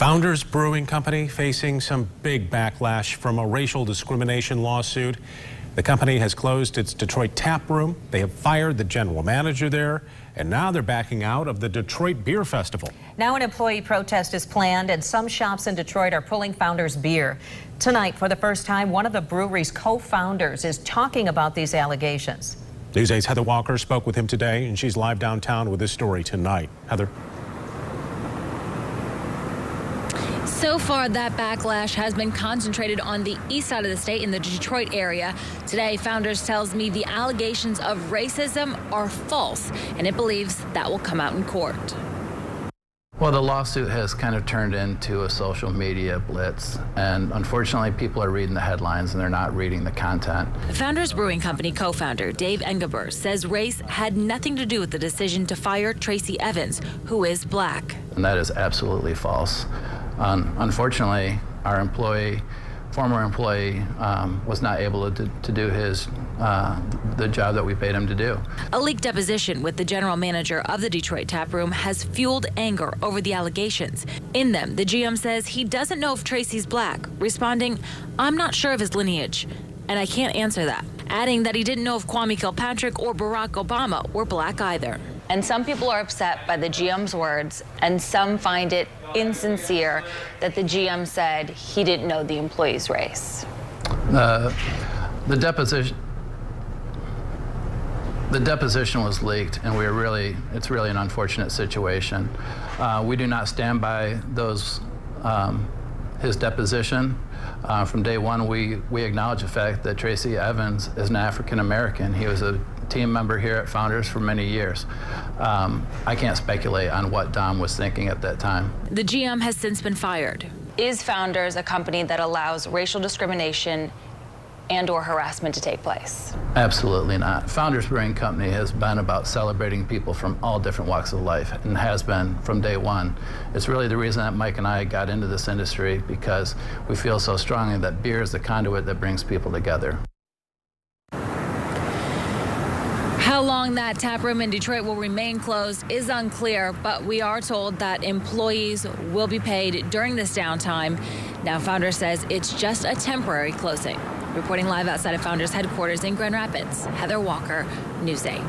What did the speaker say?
Founders Brewing Company facing some big backlash from a racial discrimination lawsuit. The company has closed its Detroit taproom. They have fired the general manager there, and now they're backing out of the Detroit Beer Festival. Now an employee protest is planned, and some shops in Detroit are pulling Founders beer. Tonight, for the first time, one of the brewery's co-founders is talking about these allegations. News 8's Heather Walker spoke with him today, and she's live downtown with this story tonight. Heather. So far, that backlash has been concentrated on the east side of the state in the Detroit area. Today, Founders tells me the allegations of racism are false, and it believes that will come out in court. Well, the lawsuit has kind of turned into a social media blitz, and unfortunately, people are reading the headlines and they're not reading the content. Founders Brewing Company co-founder Dave Engeber says race had nothing to do with the decision to fire Tracy Evans, who is black. And that is absolutely false. Unfortunately, our former employee, was not able to do the job that we paid him to do. A leaked deposition with the general manager of the Detroit taproom has fueled anger over the allegations. In them, the GM says he doesn't know if Tracy's black, responding, "I'm not sure of his lineage, and I can't answer that," adding that he didn't know if Kwame Kilpatrick or Barack Obama were black either. And some people are upset by the GM's words, and some find it insincere that the GM said he didn't know the employee's race. The deposition was leaked, and it's really an unfortunate situation. We do not stand by his deposition. From day one, we acknowledge the fact that Tracy Evans is an African American. He was a team member here at Founders for many years. I can't speculate on what Dom was thinking at that time. The GM has since been fired. Is Founders a company that allows racial discrimination and/or harassment to take place? Absolutely not. Founders Brewing Company has been about celebrating people from all different walks of life, and has been from day one. It's really the reason that Mike and I got into this industry, because we feel so strongly that beer is the conduit that brings people together. How long that taproom in Detroit will remain closed is unclear, but we are told that employees will be paid during this downtime. Now, Founders says it's just a temporary closing. Reporting live outside of Founders headquarters in Grand Rapids, Heather Walker, News 8.